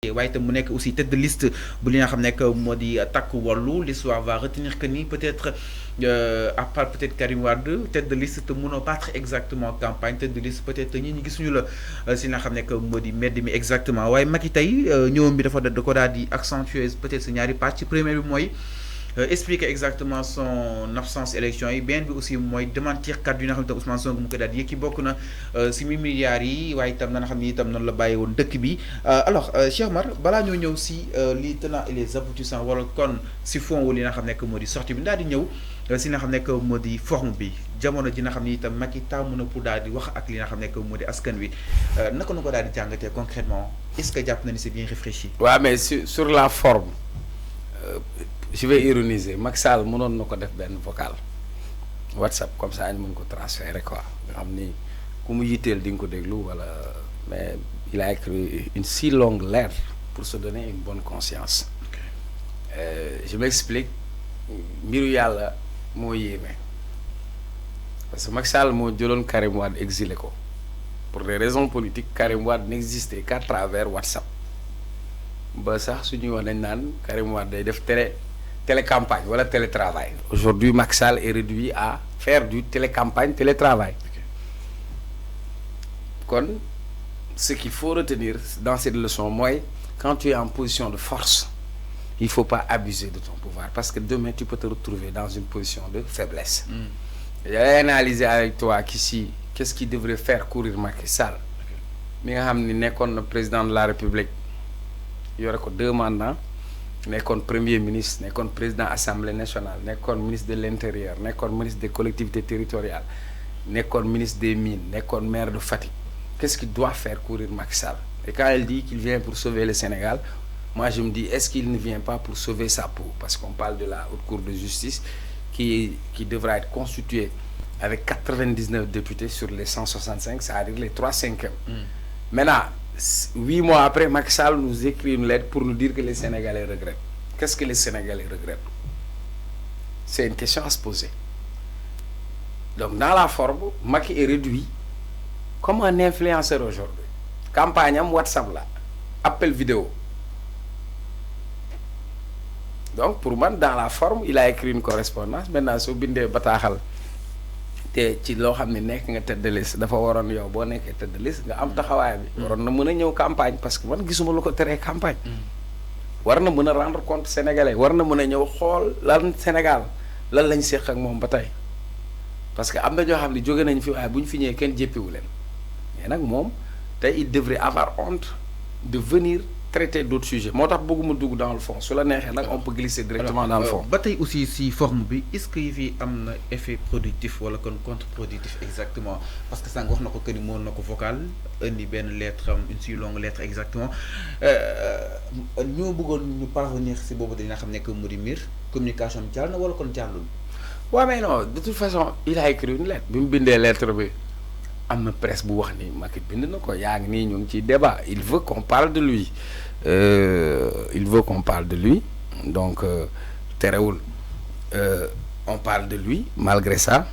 waaye itam mu nekk aussi tête de liste bu li nga xam nekk moo di takku wàllu l'histoire va retenir que ni peut-être à part peut-être Karim Wade tête de liste te mënoo battre exactement campagne tête de liste peut-être ñi ñu gisuñu la si li nga xam nekk moo di mbedd mi exactement waaye Macky tey ñëwam bi dafa da ko daal di accentuer peut-être si ñaari pàcc premier bi mooy expliquer exactement son absence élection yi benn bi aussi mooy démentir kàddu yi nga xam ne Ousmane Sonko mu ko daal di yëkki bokk na si milliards yi waaye itam na nga xam ni itam noonu la bàyyi woon dëkk bi alors Cheikh Omar balaa ñoo ñëw si les tenants et les aboutissants wala kon si fond wu li nga xam nekk moo di sortie bi daal di ñëw si li nga xam nekk moo di forme bi jamono ji nga xam ni itam Macky taamu na pour daal di wax ak li nga xam nekk moo di askan wi naka na ko daal di jàngatee concrètement est-ce que jàpp na ni c'est bien réfléchi. waaw mais sur la forme. Je vais ironiser Macky Sall mënoon na ko def benn vocal WhatsApp comme ça ñu mën ko transférer quoi nga xam ni ku mu yitteel di nga ko déglu wala mais il a écrit une si longue lettre pour se donner une bonne conscience. Je m'explique mbiru yàlla moo yéeme parce que Macky Sall moo jëloon Karim Wade exilé ko pour des raisons politiques. Karim Wade n'existait qu'à travers WhatsApp ba sax suñuy wax nañ naan Karim Wade day def télécampagne wala télétravail. Aujourd'hui, Macky Sall est réduit à faire du télécampagne, télétravail. Kon, ce qu'il faut retenir dans cette leçon, moi, quand tu es en position de force, il ne faut pas abuser de ton pouvoir parce que demain, tu peux te retrouver dans une position de faiblesse. J'ai analysé avec toi qu'ici, qu'est-ce qui devrait faire courir Macky Sall. Mais le président de la République, il y aurait 2 mandats. Nekkoon premier ministre nekkoon président assemblée nationale nekkoon ministre de l'intérieur nekkoon ministre des collectivités territoriales nekkoon ministre des mines nekkoon maire de Fatick. Qu'est-ce qui doit faire courir Macky Sall? Et quand elle dit qu'il vient pour sauver le Sénégal, moi je me dis est-ce qu'il ne vient pas pour sauver sa peau? Parce qu'on parle de la haute cour de justice qui devra être constituée avec 99 députés sur les 165, c'est-à-dire les 3/5. Maintenant 8 mois après, Macky Sall nous écrit une lettre pour nous dire que les Sénégalais regrettent. Qu'est-ce que les Sénégalais regrettent? C'est une question à se poser. Donc, dans la forme, Macky est réduit comme un influenceur aujourd'hui. Campagne am WhatsApp là, appel vidéo. Donc, pour moi, dans la forme, il a écrit une correspondance. Maintenant, si vous avez te ci loo xam ne nekk nga tête de liste dafa waroon yow boo nekkee tête de liste nga am taxawaay bi. waroon na mën a ñëw campagne parce que man gisuma lu ko teree campagne. war na mën a rendre compte sénégalais war na mën a ñëw xool lan Sénégal lan lañ seq ak moom ba tey parce que am na ñoo xam ne jóge nañ fi waaye bu ñu fi ñëwee kenn jéppiwu leen mais nag moom tey il devrait avoir honte de venir traiter d'autres sujets moo tax bëgguma dugg dans le fond su la neexee nag on peut glisser directement dans le fond. ba tey aussi si forme bi est-ce que yi fi am na effet productif wala kon contre-productif exactement parce que sànq wax na ko que ni mën na ko vocal indi benn lettre am une si longue lettre exactement ñoo bëggoon ñu parvenir si boobu dina xam ne que mu di mbir communication bi jàll na wala kon jàllul. waaw mais non de toute façon il a écrit une lettre bi mu bindee lettre bi. am na presse bu wax ni Macky bind na ko yaa ngi nii ñu ngi ciy débat il veut qu'on parle de lui donc terewul on parle de lui malgré ça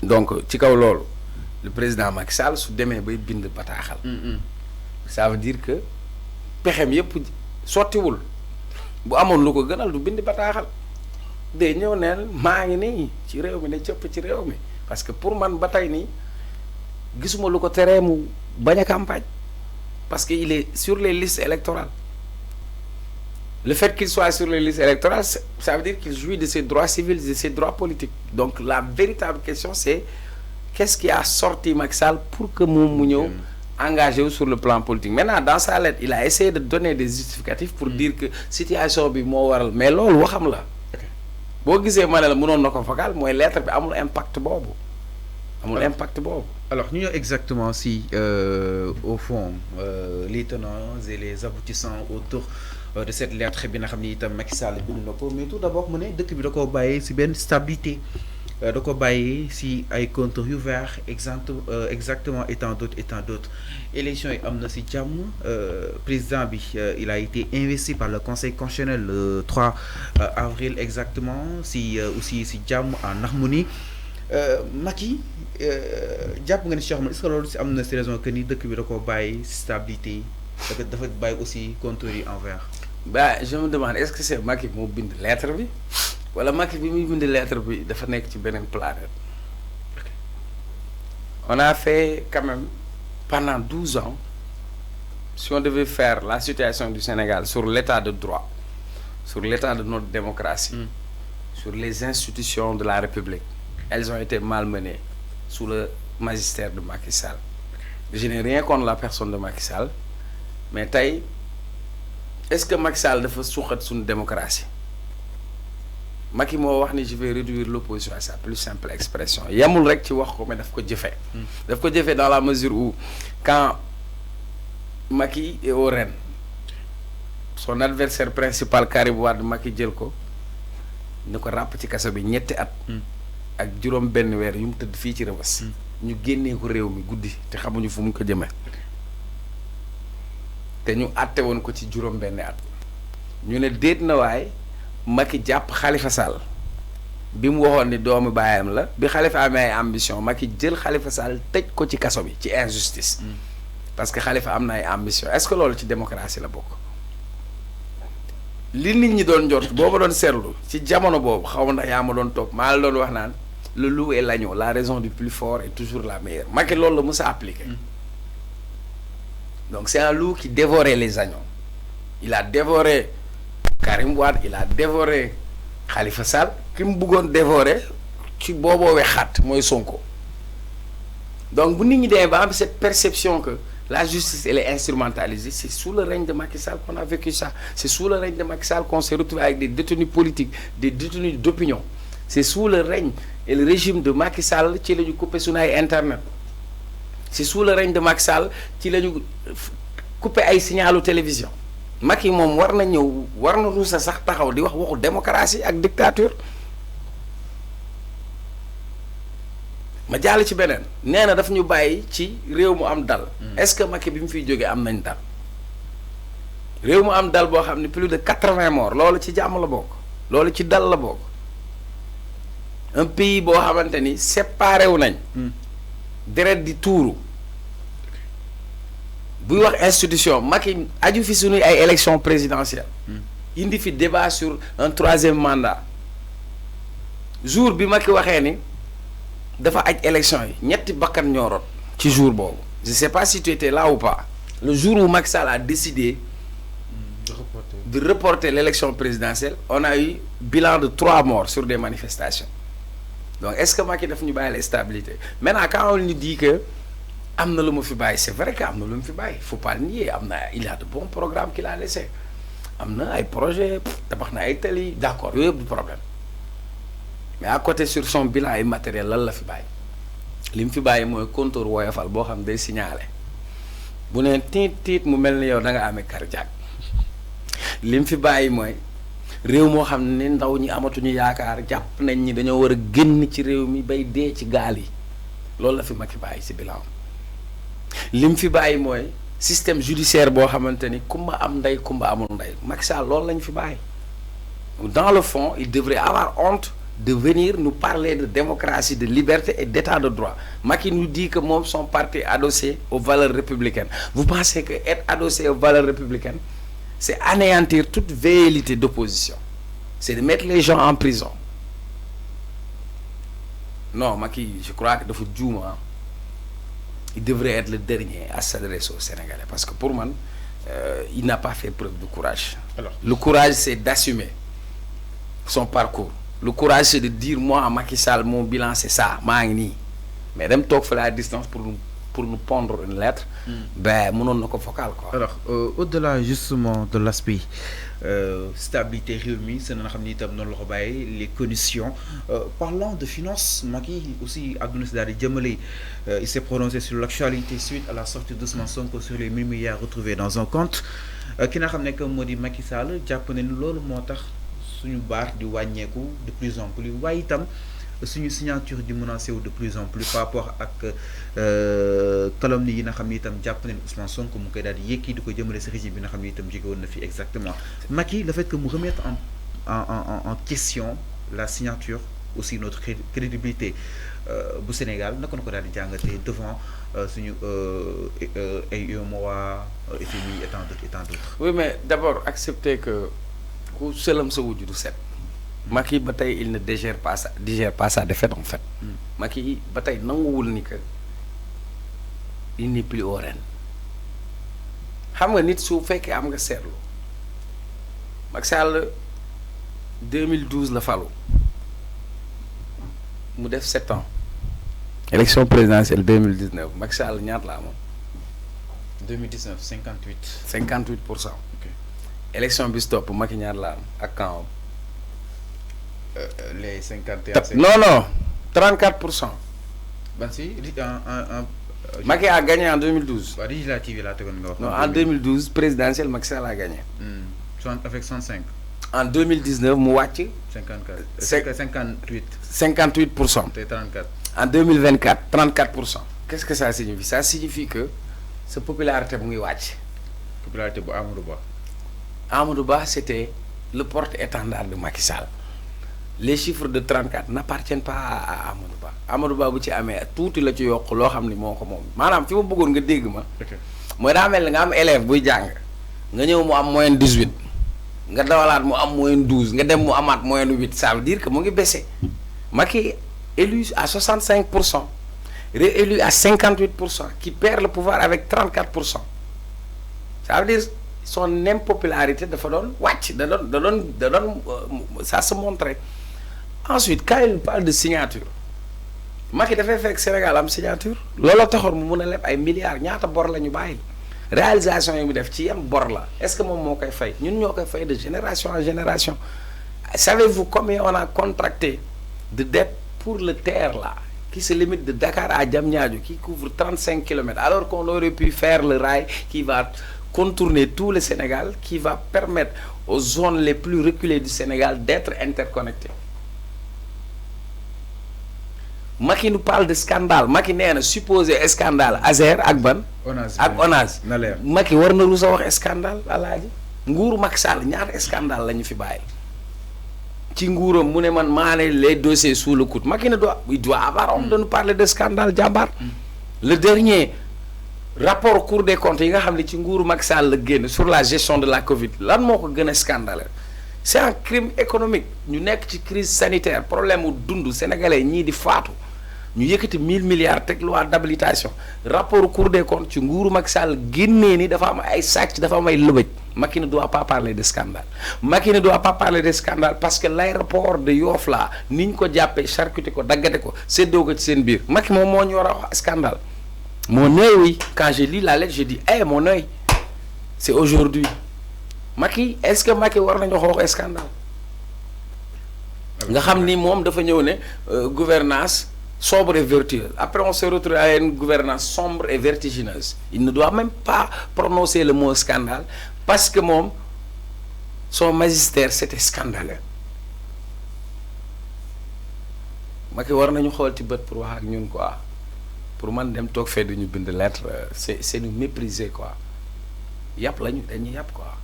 donc ci kaw loolu le président Macky Sall su demee bay bind bataaxal ça veut dire que pexem yëpp sottiwul bu amoon lu ko gënal du bind bataaxal de ñëw neen maa ngi nii ci réew mi ne cëpp ci réew mi parce que pour man ba tey nii gisuma lu ko teree mu bañ a campagne parce que il est sur les listes électorales le fait qu'il soit sur les listes électorales ça veut dire qu'il jouit de ses droits civils et de ses droits politiques donc la véritable question c'est qu'est-ce qui a sorti Macky Sall pour que moom mu ñëw engagé wu sur le plan politique maintenant dans sa lettre il a essayé de donner des justificatifs pour dire que situation bi moo waral mais loolu waxam la boo gisee ma ne la mënoon na ko vocal mooy lettre bi amul impact boobu alors ñu ñëw exactement si au fond les tenants et les aboutissants autour de cette lettre bi nga xam ni itam Macky Sall bind na ko mais tout d'abord mu ne dëkk bi da koo bàyyee si benn stabilité da ko bàyyee si ay comptes yu vert exactement et tant d'autres élections yi am na si jàmm président bi il a été investi par le conseil constitutionnel le 3 avril exactement si aussi si jàmm en harmonie Macky jàpp nga ni Cheikh Oumar est-ce que loolu si am na si raison que ni dëkk bi da koo bàyyi stabilité dafa bàyyi aussi contours yi envers. Bah je me demande est-ce que c'est Macky moo bind lettre bi wala Macky bi muy bind lettre bi dafa nekk ci beneen planète. On a fait quand même pendant 12 ans, si on devait faire la situation du Sénégal sur l'état de droit, sur l'état de notre démocratie, sur les institutions de la République, elles ont été malmenées sous le magistère de Macky Sall. Je n'ai rien contre la personne de Macky Sall, mais taille, est-ce que Macky Sall dafa suuxat suñu démocratie? Macky moo wax ni je vais réduire l'opposition à sa plus simple expression yamul rek ci wax ko mais daf ko jëfee. Daf ko jëfee dans la mesure où quand Macky est au rêne, son adversaire principal Karim Wade Macky jël ko ni ko ràpp ci kaso bi ñetti at. ak juróom benn weer yu mu tëdd fii ci Rebeuss. ñu génnee ko réew mi guddi te xamuñu fu mu ko jëmee. te ñu àtte woon ko ci juróom benn at. ñu ne déet na waay Macky jàpp Khalifa Sall bi mu waxoon ni doomu baayam la bi Khalifa amee ay ambition Macky jël Khalifa Sall tëj ko ci kaso bi ci injustice. parce que Khalifa am na ay ambition est-ce que loolu ci démocratie la bokk. li nit ñi doon jot boo ma doon seetlu ci jamono boobu xaw ma ndax yaa ma doon topp maa la doon wax naan le loup et l'agneau la raison du plus fort est toujours la meilleure Macky loolu la mës a appliqué. Donc c'est un loup qui dévorait les agneaux. Il a dévoré Karim Wade, il a dévoré Khalifa Sall. Qui me bëggoon dévorer ci booboo wexaat mooy Sonko. Donc bu nit ñi demee ba am cette perception que la justice elle est instrumentalisée, c'est sous le règne de Macky Sall qu'on a vécu ça. C'est sous le règne de Macky Sall qu'on s'est retrouvé avec des détenus politiques, des détenus d'opinion. C'est sous le règne et le régime de Macky Sall ci la ñu coupé suñu ay internet. C'est sous le règne de Macky Sall ci la ñu coupé ay signalu télévision. Macky moom war na ñëw war na ruusa sax taxaw di wax waxu démocratie ak dictature. ma jàll ci beneen nee na daf ñu bàyyi ci réew mu am dal. Est-ce que Macky bi mu fiy jógee am nañ dal. réew mu am dal boo xam ne plus de 80 morts loolu ci jàmm la bokk. loolu ci dal la bokk. un pays boo xamante ni séparé wu nañ. deret di tuuru. buy wax institution Macky aju fi suñuy ay élection présidentielle indi fi débat sur un 3e mandat jour bi Macky waxee ni dafa aj élection yi ñetti bakkan ñoo rot ci jour boobu je sais pas si tu étais là ou pas le jour où Macky Sall a décidé de reporter l'élection présidentielle on a eu bilan de 3 morts sur des manifestations donc est-ce que Macky daf ñu bàyyi la stabilité maintenant quand on nous dit que am na lu ma fi bàyyi c'est vrai que am na lu mu fi bàyyi faut pas nier am na il y a de bons programmes qu'il a laissé am na ay projets tabax na ay tali d'accord yooyu yëpp du problème mais à côté sur son bilan immatériel lan la fi bàyyi li mu fi bàyyi mooy compteur woyofal boo xam day signalé bu ne tiit mu mel ni yow da nga amee cardiaque li mu fi bàyyi mooy réew moo xam ne ndaw ñi amatuñu yaakaar jàpp nañ ñi dañoo war a génn ci réew mi bay dee ci gaal yi loolu la fi Macky bàyyi ci bilan lim fi bàyyi mooy système judiciaire boo xamante ni kumba am ndey kumba amul ndey Macky Sall loolu lañ fi bàyyi dans le fond il devrait avoir honte de venir nous parler de démocratie de liberté et d'état de droit Macky nous dit que moom son parti est adossé aux valeurs républicaines vous pensez que être adossé aux valeurs républicaines c'est anéantir toute velléité d'opposition c'est de mettre les gens en prison non Macky je crois que dafa juuma il devrait être le dernier à s'adresser aux Sénégalais parce que pour moi il n'a pas fait preuve de courage. Alors, le courage c'est d'assumer son parcours le courage c'est de dire moi à Macky Sall mon bilan c'est ça maa ngi nii mais dem toog fa la distance pour nous pondre une lettre ben mënoon na ko focal quoi. Alors au-delà justement de l'aspect stabilité réew mi c'est na xam ni itam noonu la ko bàyyi les conditions parlant de finances Macky aussi àdduna si daal di jëmale il s'est prononcé sur l'actualité suite à la sortie d'Ousmane Sonko sur les 1 000 milliards retrouvés dans un compte ki nga xam ne que moo di Macky Sall jàpp ne ni loolu moo tax suñu baar di wàññeeku de plus en plus waaye itam suñu signature di menacé wu de plus en plus par rapport ak calomnie yi nga xam ni itam jàpp nañu Ousmane Sonko mu koy daal di yëkki di ko jëmale si régime bi nga xam ni itam jóge woon na fi exactement Macky le fait que mu remettre en question la signature aussi notre crédibilité bu Sénégal naka na ko daal di jàngatee devant suñu ay UEMOA FMI et tant d'autres. Oui, mais d'abord accepter que ku sëlam sa wujju du set. Macky ba tey il ne digère pas sa défaite en fait. Macky ba tey nanguwul ni que il n'est plus au règne. xam nga nit su fekkee am nga seetlu Macky Sall 2012 la falu mu def 7 ans. élection présidentielle 2019 Macky Sall ñaata la amoon. 2019 58. 58%. ok élection bi stop Macky ñaata la am ak camp les 51. non 34%. ban si Macky a gagné en 2012. waaw législative laa tegoon nga wax. non en 2012 présidentielle Macky Sall a gagné. avec 65. en 2019 mu wàcc. 54. 58. 58%. te 34. en 2024 34%. qu'est-ce que ça signifie? Ça signifie que sa popularité mu ngi wàcc. popularité bu Amadou Ba. Amadou Ba c'était le porte-étendard de Macky Sall. Les chiffres de 34 n'appartiennent pas à Amadou Ba. Amadou Ba bu ci amee tuuti la ci yokk loo xam ni moo ko moom maanaam fi ma bëggoon nga dégg ma. mooy daa mel ni nga am élève buy jàng nga ñëw mu am moyenne 18 nga dawalaat mu am moyenne 12 nga dem mu amaat moyenne 8 ça veut dire que mu ngi baissé. Macky élu à 65%, réélu à 58%, qui perd le pouvoir avec 34%. Ça veut dire son impopularité dafa doon wàcc da doon ça se montrait. Ensuite quand il parle de signature Macky dafay fekk Sénégal am signature looloo taxoon mu mun a leb ay milliards ñaata bor la ñu bàyyi réalisation yi mu def ci yan bor la est-ce que moom moo koy fay ñun ñoo koy fay de génération en génération. Savez-vous combien on a contracté de dette pour le TER là qui se limite de Dakar à Diamniadio qui couvre 35 km alors qu'on aurait pu faire le rail qui va contourner tout le Sénégal, qui va permettre aux zones les plus reculées du Sénégal d'être interconnectées. Macky nous parle de scandale. Macky nee na supposé scandale Azer ak ban. ak Onaz. Macky war na rusa wax scandale alaaji. nguuru Macky Sall ñaata scandale la ñu fi bàyyi. ci nguuram mu ne man maa ne les dossiers sous le coude Macky ne doit avoir honte de nous parler de scandale jàmbaar. Le dernier rapport Cour des comptes yi nga xam ne ci nguuru Macky Sall la génn sur la gestion de la Covid lan moo ko gën a scandale. C'est un crime économique ñu nekk ci crise sanitaire problème mu dund sénégalais ñii di faatu ñu yëkkati 1000 milliards teg loi d'habilitation rapport Cour des comptes ci nguuru Macky Sall génnee ni dafa am ay sàcc dafa am ay lëbëj. Macky ne doit pas parler de scandale Macky ne doit pas parler de scandale parce que l'aéroport de Yoff là ni ñu ko jàppee charcuté ko daggate ko séddoo ko ci seen biir Macky moom moo ñu war a wax scandale. Mon œil, oui, quand je lis la lettre je dis hey mon œil c'est aujourd'hui Macky est-ce que Macky war nañu wax scandale nga xam ni moom dafa ñëw ne gouvernance sobre et vertueuse après on se retrouve à une gouvernance sombre et vertigineuse il ne doit même pas prononcer le mot scandale parce que moom son magistère c'était scandaleux Macky war nañu xool ci bët pour wax ak ñun quoi pour man dem toog fee duñu bind lettre c'est nous mépriser quoi yàpp lañu dañuy yàpp quoi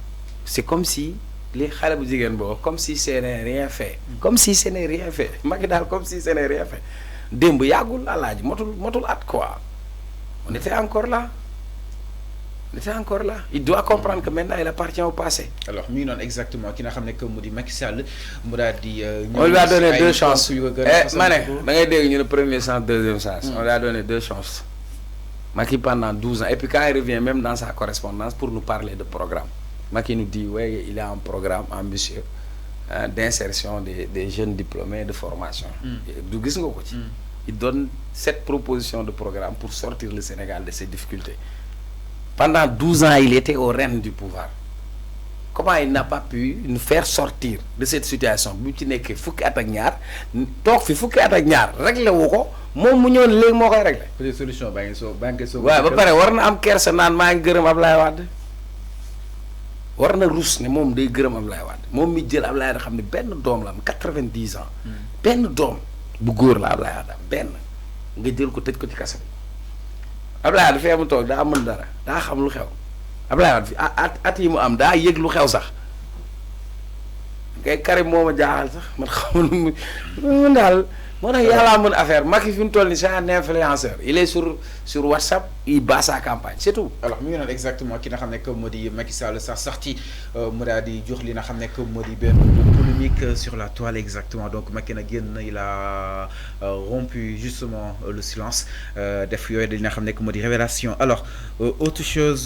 c'est comme si li xale bu jigéen boobu comme si ce n'est rien fait comme si ce n'est rien fait Macky daal comme si ce n'est rien fait démb yàggul alaaji motul at quoi on était encore là il doit comprendre que maintenant il appartient au passé. Alors mi ngi noonu exactement ki nga xam ne que mu di Macky Sall mu daal di. on lui a donné 2 chances ma ne da ngay dégg ñu ne première chance deuxième chance. on lui a donné 2 chances. Macky pendant 12 ans et puis quand il revient même dans sa correspondance pour nous parler de programme Macky nous dit ouais il y a un programme ambitieux d'insertion des jeunes diplômés de formation. du gis nga ko ci. il donne 7 propositions de programme pour sortir le Sénégal de ses difficultés. Pendant 12 ans, il était au règne du pouvoir. Comment il n'a pas pu nous faire sortir de cette situation bu ci nekkee fukki at ak ñaar toog fi fukki at ak ñaar réglé wu ko moom mu ñëw léegi moo koy réglé. peut-être solution baa ngi soo. waaw ba pare war na am kersa naan maa ngi gërëm Ablaye Wade war na rus ne moom day gërëm Ablaye Wade moom mi jël Ablaye Wade xam ne benn doom la am 90 ans. benn doom bu góor la Ablaye Wade benn nga jël ko tëj ko ci kaso bi. Ablaye Wade fee mu toog daa mën dara daa xam lu xew Ablaye Wade fi at yi mu am daa yëg lu xew sax kay Karim moo ma jaaxal sax man xamul man daal moo tax yàllaa mën affaire Macky fi mu toll nii c'est un influenceur il est sur WhatsApp il bat sa campagne c'est tout. alors mi ngi noonu exactement ki nga xam ne que moo di Macky Sall sa sortie mu daal di jox li nga xam ne que moo di benn polémique sur la toile exactement donc Macky na génn il a rompu justement le silence def yooyu li nga xam ne que moo di révélation alors autre chose.